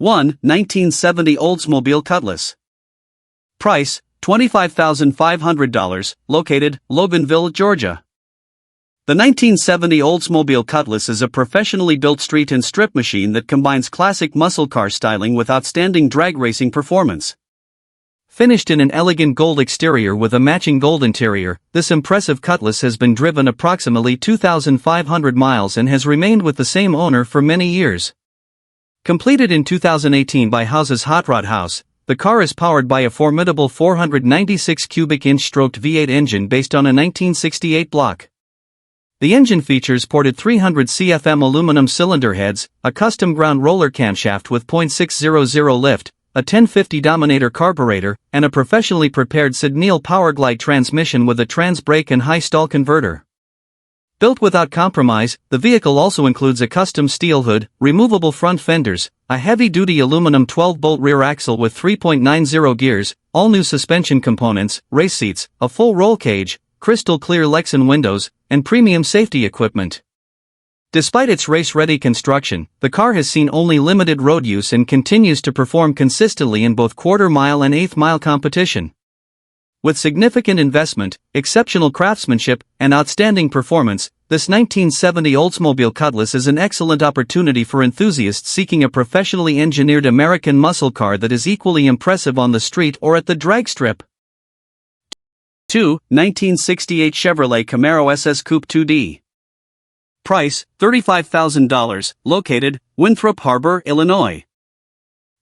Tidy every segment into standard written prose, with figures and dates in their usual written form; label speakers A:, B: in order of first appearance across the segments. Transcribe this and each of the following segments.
A: 1. 1970 Oldsmobile Cutlass. Price, $25,500, located, Loganville, Georgia. The 1970 Oldsmobile Cutlass is a professionally built street and strip machine that combines classic muscle car styling with outstanding drag racing performance. Finished in an elegant gold exterior with a matching gold interior, this impressive Cutlass has been driven approximately 2,500 miles and has remained with the same owner for many years. Completed in 2018 by House's Hot Rod House, the car is powered by a formidable 496 cubic inch stroked V8 engine based on a 1968 block. The engine features ported 300 CFM aluminum cylinder heads, a custom ground roller camshaft with .600 lift, a 1050 Dominator carburetor, and a professionally prepared Sidneal Powerglide transmission with a trans brake and high stall converter. Built without compromise, the vehicle also includes a custom steel hood, removable front fenders, a heavy-duty aluminum 12-bolt rear axle with 3.90 gears, all-new suspension components, race seats, a full roll cage, crystal-clear Lexan windows, and premium safety equipment. Despite its race-ready construction, the car has seen only limited road use and continues to perform consistently in both quarter-mile and eighth-mile competition. With significant investment, exceptional craftsmanship, and outstanding performance, this 1970 Oldsmobile Cutlass is an excellent opportunity for enthusiasts seeking a professionally engineered American muscle car that is equally impressive on the street or at the drag strip. 2. 1968 Chevrolet Camaro SS Coupe 2D. Price, $35,000, located, Winthrop Harbor, Illinois.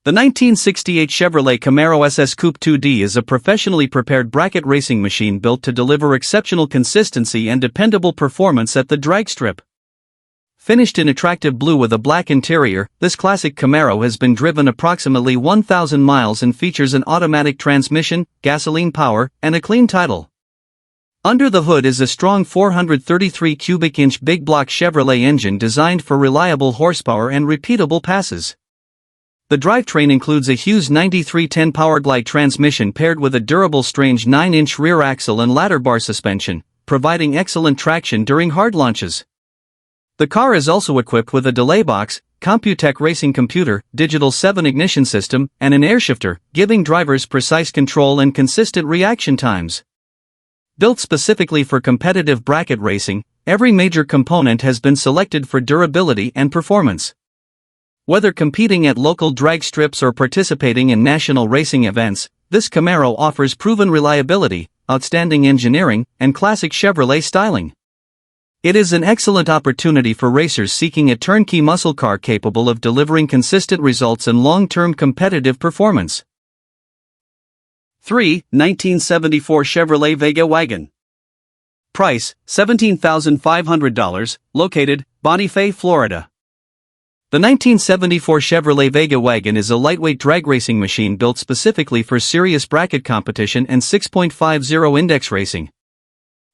A: The 1968 Chevrolet Camaro SS Coupe 2D is a professionally prepared bracket racing machine built to deliver exceptional consistency and dependable performance at the drag strip. Finished in attractive blue with a black interior, this classic Camaro has been driven approximately 1,000 miles and features an automatic transmission, gasoline power, and a clean title. Under the hood is a strong 433 cubic inch big block Chevrolet engine designed for reliable horsepower and repeatable passes. The drivetrain includes a Hughes 9310 Powerglide transmission paired with a durable Strange 9-inch rear axle and ladder bar suspension, providing excellent traction during hard launches. The car is also equipped with a delay box, Computech racing computer, digital 7 ignition system, and an airshifter, giving drivers precise control and consistent reaction times. Built specifically for competitive bracket racing, every major component has been selected for durability and performance. Whether competing at local drag strips or participating in national racing events, this Camaro offers proven reliability, outstanding engineering, and classic Chevrolet styling. It is an excellent opportunity for racers seeking a turnkey muscle car capable of delivering consistent results and long-term competitive performance. 3. 1974 Chevrolet Vega Wagon. Price, $17,500, located, Bonifay, Florida. The 1974 Chevrolet Vega Wagon is a lightweight drag racing machine built specifically for serious bracket competition and 6.50 index racing.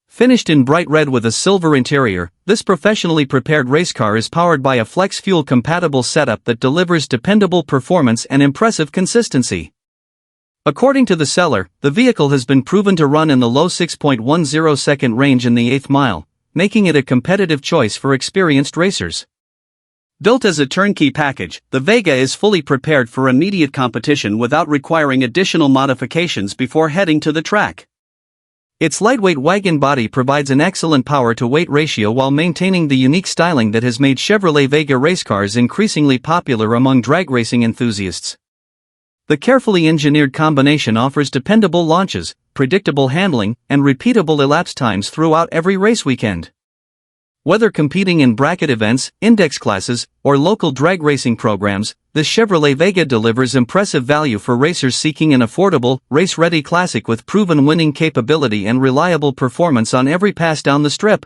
A: Finished in bright red with a silver interior, this professionally prepared race car is powered by a flex fuel compatible setup that delivers dependable performance and impressive consistency. According to the seller, the vehicle has been proven to run in the low 6.10 second range in the eighth mile, making it a competitive choice for experienced racers. Built as a turnkey package, the Vega is fully prepared for immediate competition without requiring additional modifications before heading to the track. Its lightweight wagon body provides an excellent power-to-weight ratio while maintaining the unique styling that has made Chevrolet Vega race cars increasingly popular among drag racing enthusiasts. The carefully engineered combination offers dependable launches, predictable handling, and repeatable elapsed times throughout every race weekend. Whether competing in bracket events, index classes, or local drag racing programs, this Chevrolet Vega delivers impressive value for racers seeking an affordable, race-ready classic with proven winning capability and reliable performance on every pass down the strip.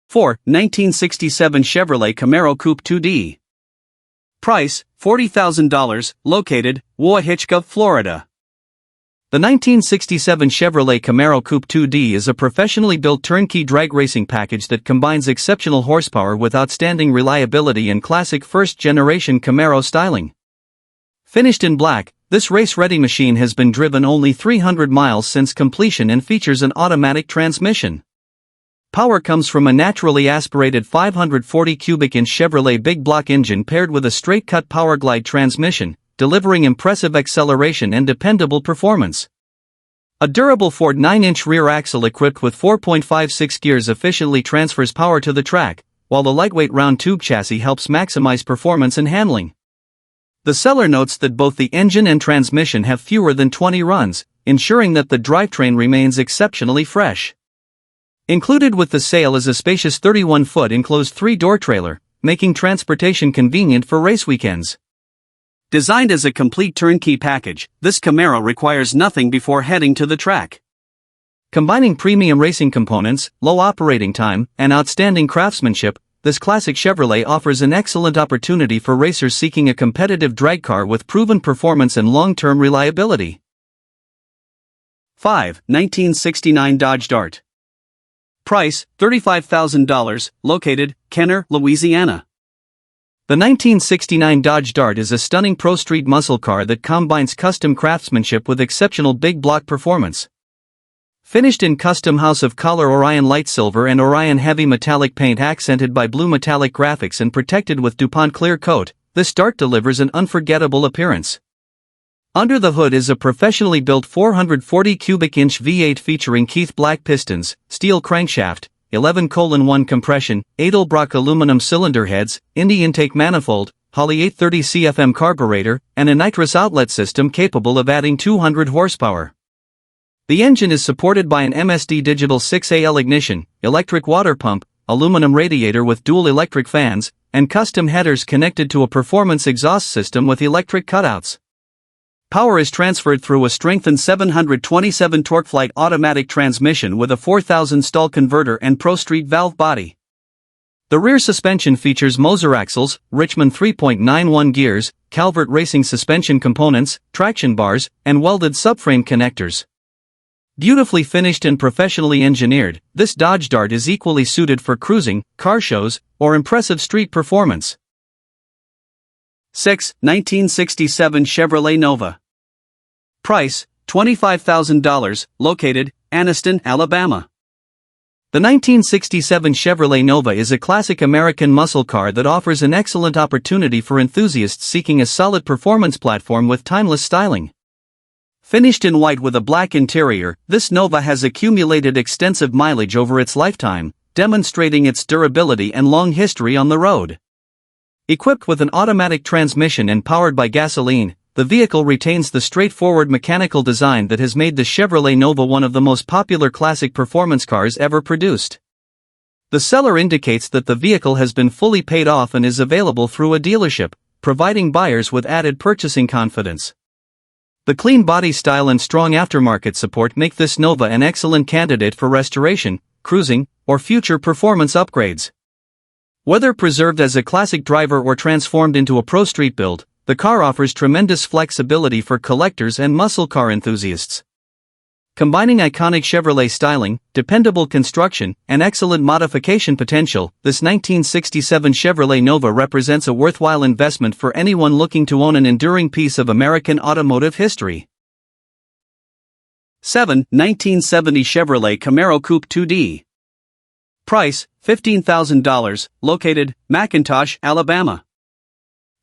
A: 4. 1967 Chevrolet Camaro Coupe 2D. Price, $40,000, located, Wauhitchka, Florida. The 1967 Chevrolet Camaro Coupe 2D is a professionally built turnkey drag racing package that combines exceptional horsepower with outstanding reliability and classic first-generation Camaro styling. Finished in black, this race-ready machine has been driven only 300 miles since completion and features an automatic transmission. Power comes from a naturally aspirated 540 cubic inch Chevrolet big block engine paired with a straight-cut Powerglide transmission, delivering impressive acceleration and dependable performance. A durable Ford 9-inch rear axle equipped with 4.56 gears efficiently transfers power to the track, while the lightweight round tube chassis helps maximize performance and handling. The seller notes that both the engine and transmission have fewer than 20 runs, ensuring that the drivetrain remains exceptionally fresh. Included with the sale is a spacious 31-foot enclosed 3-door trailer, making transportation convenient for race weekends. Designed as a complete turnkey package, this Camaro requires nothing before heading to the track. Combining premium racing components, low operating time, and outstanding craftsmanship, this classic Chevrolet offers an excellent opportunity for racers seeking a competitive drag car with proven performance and long-term reliability. 5. 1969 Dodge Dart. Price, $35,000, located, Kenner, Louisiana. The 1969 Dodge Dart is a stunning pro-street muscle car that combines custom craftsmanship with exceptional big block performance. Finished in custom House of Color Orion light silver and Orion heavy metallic paint accented by blue metallic graphics and protected with DuPont clear coat, this Dart delivers an unforgettable appearance. Under the hood is a professionally built 440 cubic inch V8 featuring Keith Black pistons, steel crankshaft, 11:1 compression, Edelbrock aluminum cylinder heads, Indy intake manifold, Holley 830 CFM carburetor, and a nitrous outlet system capable of adding 200 horsepower. The engine is supported by an MSD digital 6AL ignition, electric water pump, aluminum radiator with dual electric fans, and custom headers connected to a performance exhaust system with electric cutouts. Power is transferred through a strengthened 727 TorqueFlite automatic transmission with a 4000 stall converter and Pro Street valve body. The rear suspension features Moser axles, Richmond 3.91 gears, Calvert racing suspension components, traction bars, and welded subframe connectors. Beautifully finished and professionally engineered, this Dodge Dart is equally suited for cruising, car shows, or impressive street performance. 6. 1967 Chevrolet Nova. Price, $25,000, located, Anniston, Alabama. The 1967 Chevrolet Nova is a classic American muscle car that offers an excellent opportunity for enthusiasts seeking a solid performance platform with timeless styling. Finished in white with a black interior, this Nova has accumulated extensive mileage over its lifetime, demonstrating its durability and long history on the road. Equipped with an automatic transmission and powered by gasoline, the vehicle retains the straightforward mechanical design that has made the Chevrolet Nova one of the most popular classic performance cars ever produced. The seller indicates that the vehicle has been fully paid off and is available through a dealership, providing buyers with added purchasing confidence. The clean body style and strong aftermarket support make this Nova an excellent candidate for restoration, cruising, or future performance upgrades. Whether preserved as a classic driver or transformed into a pro street build, the car offers tremendous flexibility for collectors and muscle car enthusiasts. Combining iconic Chevrolet styling, dependable construction, and excellent modification potential, this 1967 Chevrolet Nova represents a worthwhile investment for anyone looking to own an enduring piece of American automotive history. 7. 1970 Chevrolet Camaro Coupe 2D. Price, $15,000, located, McIntosh, Alabama.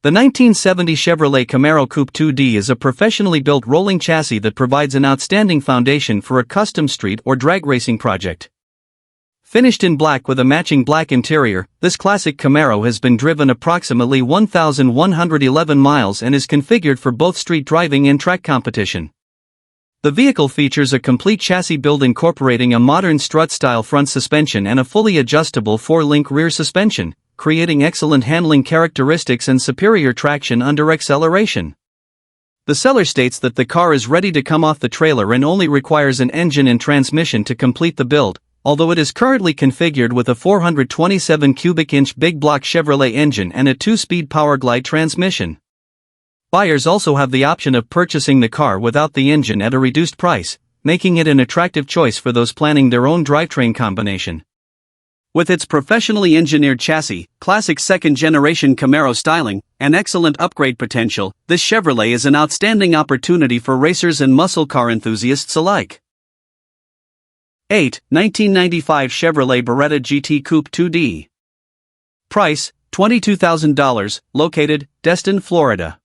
A: The 1970 Chevrolet Camaro Coupe 2D is a professionally built rolling chassis that provides an outstanding foundation for a custom street or drag racing project. Finished in black with a matching black interior, this classic Camaro has been driven approximately 1,111 miles and is configured for both street driving and track competition. The vehicle features a complete chassis build incorporating a modern strut-style front suspension and a fully adjustable 4-link rear suspension, creating excellent handling characteristics and superior traction under acceleration. The seller states that the car is ready to come off the trailer and only requires an engine and transmission to complete the build, although it is currently configured with a 427 cubic inch big block Chevrolet engine and a 2-speed Powerglide transmission. Buyers also have the option of purchasing the car without the engine at a reduced price, making it an attractive choice for those planning their own drivetrain combination. With its professionally engineered chassis, classic second-generation Camaro styling, and excellent upgrade potential, this Chevrolet is an outstanding opportunity for racers and muscle car enthusiasts alike. 8. 1995 Chevrolet Beretta GT Coupe 2D. Price, $22,000, located, Destin, Florida.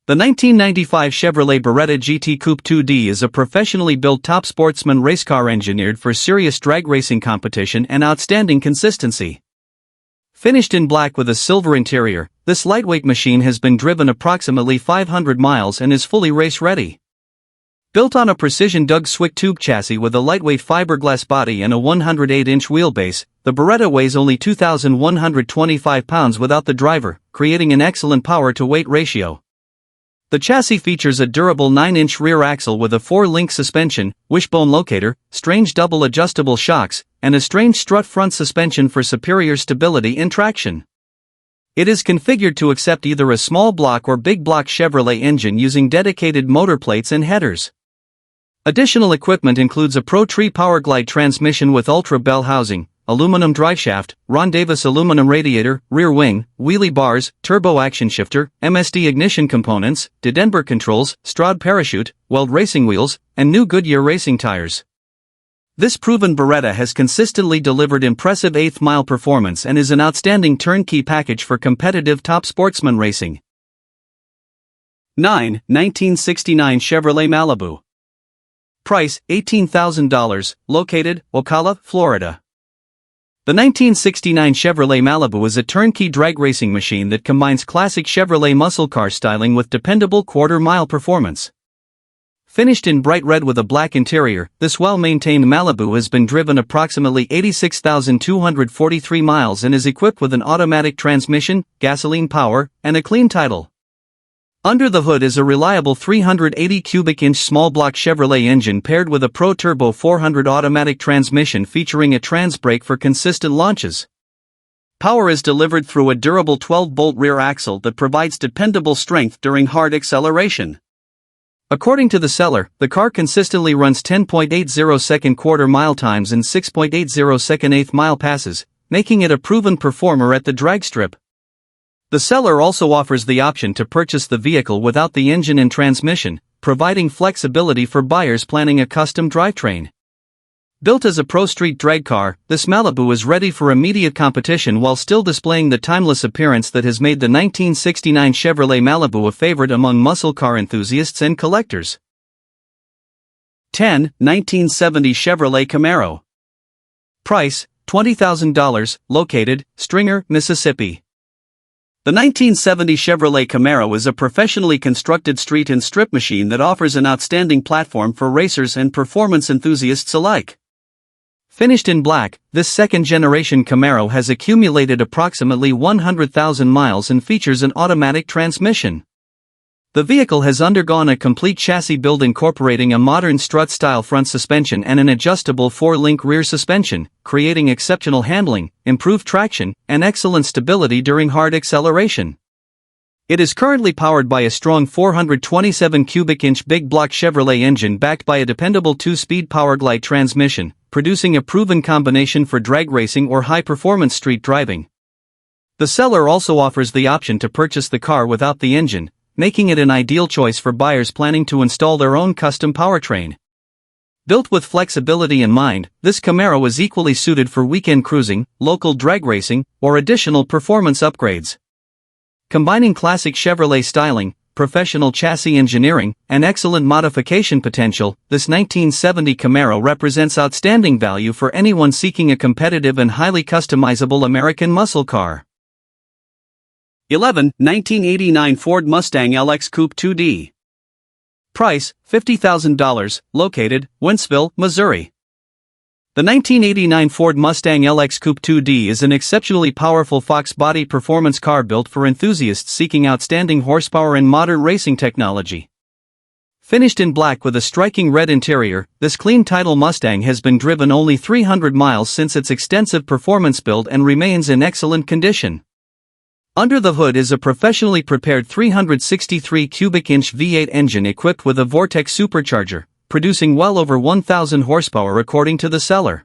A: The 1995 Chevrolet Beretta GT Coupe 2D is a professionally built top sportsman race car engineered for serious drag racing competition and outstanding consistency. Finished in black with a silver interior, this lightweight machine has been driven approximately 500 miles and is fully race-ready. Built on a precision Doug Swick tube chassis with a lightweight fiberglass body and a 108-inch wheelbase, the Beretta weighs only 2,125 pounds without the driver, creating an excellent power-to-weight ratio. The chassis features a durable 9-inch rear axle with a 4-link suspension, wishbone locator, strange double adjustable shocks, and a strange strut front suspension for superior stability and traction. It is configured to accept either a small block or big block Chevrolet engine using dedicated motor plates and headers. Additional equipment includes a Pro Tree Powerglide transmission with Ultra Bell housing, aluminum driveshaft, Ron Davis aluminum radiator, rear wing, wheelie bars, turbo action shifter, MSD ignition components, Denver controls, Strad parachute, Weld racing wheels, and new Goodyear racing tires. This proven Beretta has consistently delivered impressive eighth-mile performance and is an outstanding turnkey package for competitive top sportsman racing. 9. 1969 Chevrolet Malibu. Price, $18,000, located, Ocala, Florida. The 1969 Chevrolet Malibu is a turnkey drag racing machine that combines classic Chevrolet muscle car styling with dependable quarter-mile performance. Finished in bright red with a black interior, this well-maintained Malibu has been driven approximately 86,243 miles and is equipped with an automatic transmission, gasoline power, and a clean title. Under the hood is a reliable 380 cubic inch small block Chevrolet engine paired with a Pro Turbo 400 automatic transmission featuring a trans brake for consistent launches. Power is delivered through a durable 12-bolt rear axle that provides dependable strength during hard acceleration. According to the seller, the car consistently runs 10.80 second quarter-mile times and 6.80 second eighth-mile passes, making it a proven performer at the drag strip. The seller also offers the option to purchase the vehicle without the engine and transmission, providing flexibility for buyers planning a custom drivetrain. Built as a pro street drag car, this Malibu is ready for immediate competition while still displaying the timeless appearance that has made the 1969 Chevrolet Malibu a favorite among muscle car enthusiasts and collectors. 10. 1970 Chevrolet Camaro. Price, $20,000, located, Stringer, Mississippi. The 1970 Chevrolet Camaro is a professionally constructed street and strip machine that offers an outstanding platform for racers and performance enthusiasts alike. Finished in black, this second-generation Camaro has accumulated approximately 100,000 miles and features an automatic transmission. The vehicle has undergone a complete chassis build incorporating a modern strut-style front suspension and an adjustable 4-link rear suspension, creating exceptional handling, improved traction, and excellent stability during hard acceleration. It is currently powered by a strong 427 cubic inch big block Chevrolet engine backed by a dependable 2-speed Powerglide transmission, producing a proven combination for drag racing or high-performance street driving. The seller also offers the option to purchase the car without the engine, making it an ideal choice for buyers planning to install their own custom powertrain. Built with flexibility in mind, this Camaro is equally suited for weekend cruising, local drag racing, or additional performance upgrades. Combining classic Chevrolet styling, professional chassis engineering, and excellent modification potential, this 1970 Camaro represents outstanding value for anyone seeking a competitive and highly customizable American muscle car. 11. 1989 Ford Mustang LX Coupe 2D. Price, $50,000, located, Wentzville, Missouri. The 1989 Ford Mustang LX Coupe 2D is an exceptionally powerful Fox body performance car built for enthusiasts seeking outstanding horsepower and modern racing technology. Finished in black with a striking red interior, this clean title Mustang has been driven only 300 miles since its extensive performance build and remains in excellent condition. Under the hood is a professionally prepared 363 cubic inch V8 engine equipped with a Vortex supercharger, producing well over 1,000 horsepower according to the seller.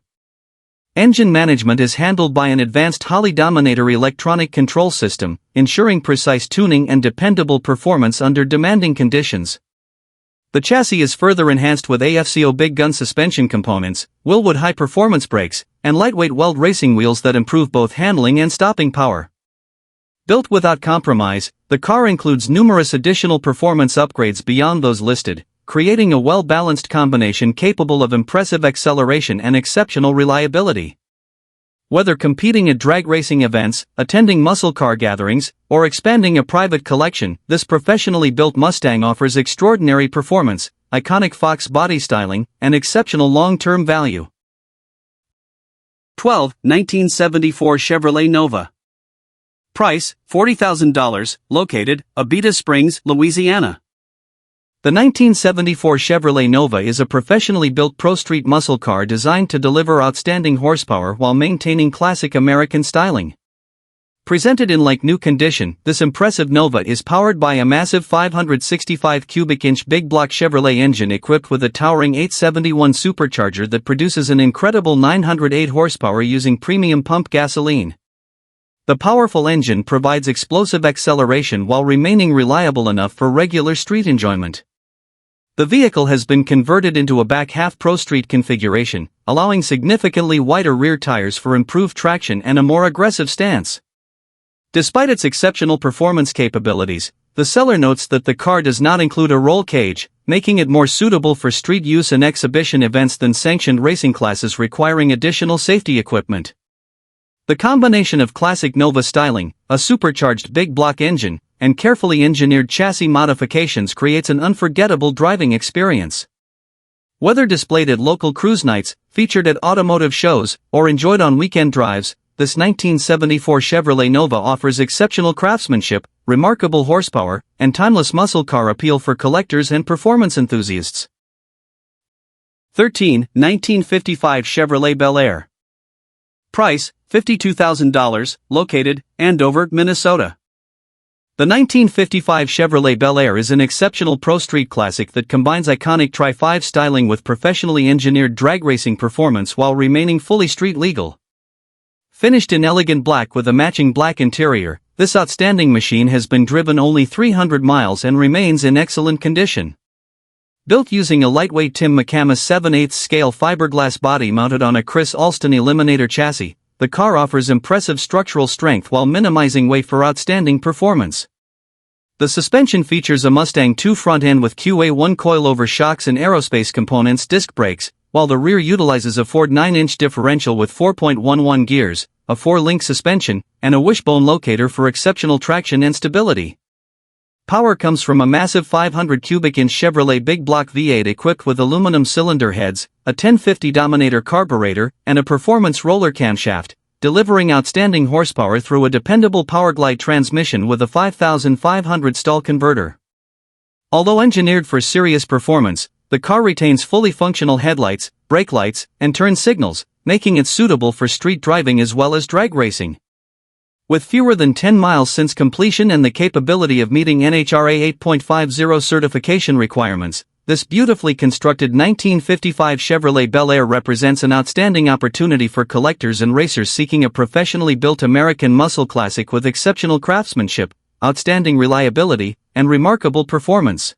A: Engine management is handled by an advanced Holley Dominator electronic control system, ensuring precise tuning and dependable performance under demanding conditions. The chassis is further enhanced with AFCO big gun suspension components, Willwood high-performance brakes, and lightweight weld racing wheels that improve both handling and stopping power. Built without compromise, the car includes numerous additional performance upgrades beyond those listed, creating a well-balanced combination capable of impressive acceleration and exceptional reliability. Whether competing at drag racing events, attending muscle car gatherings, or expanding a private collection, this professionally built Mustang offers extraordinary performance, iconic Fox body styling, and exceptional long-term value. 12. 1974 Chevrolet Nova. Price, $40,000, located, Abita Springs, Louisiana. The 1974 Chevrolet Nova is a professionally built pro-street muscle car designed to deliver outstanding horsepower while maintaining classic American styling. Presented in like-new condition, this impressive Nova is powered by a massive 565 cubic-inch big-block Chevrolet engine equipped with a towering 871 supercharger that produces an incredible 908 horsepower using premium pump gasoline. The powerful engine provides explosive acceleration while remaining reliable enough for regular street enjoyment. The vehicle has been converted into a back-half Pro Street configuration, allowing significantly wider rear tires for improved traction and a more aggressive stance. Despite its exceptional performance capabilities, the seller notes that the car does not include a roll cage, making it more suitable for street use and exhibition events than sanctioned racing classes requiring additional safety equipment. The combination of classic Nova styling, a supercharged big-block engine, and carefully engineered chassis modifications creates an unforgettable driving experience. Whether displayed at local cruise nights, featured at automotive shows, or enjoyed on weekend drives, this 1974 Chevrolet Nova offers exceptional craftsmanship, remarkable horsepower, and timeless muscle car appeal for collectors and performance enthusiasts. 13. 1955 Chevrolet Bel Air. Price, $52,000, located, Andover, Minnesota. The 1955 Chevrolet Bel Air is an exceptional pro-street classic that combines iconic Tri-5 styling with professionally engineered drag racing performance while remaining fully street legal. Finished in elegant black with a matching black interior, this outstanding machine has been driven only 300 miles and remains in excellent condition. Built using a lightweight Tim McCamus 7/8 scale fiberglass body mounted on a Chris Alston Eliminator chassis, the car offers impressive structural strength while minimizing weight for outstanding performance. The suspension features a Mustang 2 front end with QA1 coilover shocks and aerospace components disc brakes, while the rear utilizes a Ford 9-inch differential with 4.11 gears, a 4-link suspension, and a wishbone locator for exceptional traction and stability. Power comes from a massive 500 cubic-inch Chevrolet big block V8 equipped with aluminum cylinder heads, a 1050 Dominator carburetor, and a performance roller camshaft, delivering outstanding horsepower through a dependable Powerglide transmission with a 5500 stall converter. Although engineered for serious performance, the car retains fully functional headlights, brake lights, and turn signals, making it suitable for street driving as well as drag racing. With fewer than 10 miles since completion and the capability of meeting NHRA 8.50 certification requirements, this beautifully constructed 1955 Chevrolet Bel Air represents an outstanding opportunity for collectors and racers seeking a professionally built American muscle classic with exceptional craftsmanship, outstanding reliability, and remarkable performance.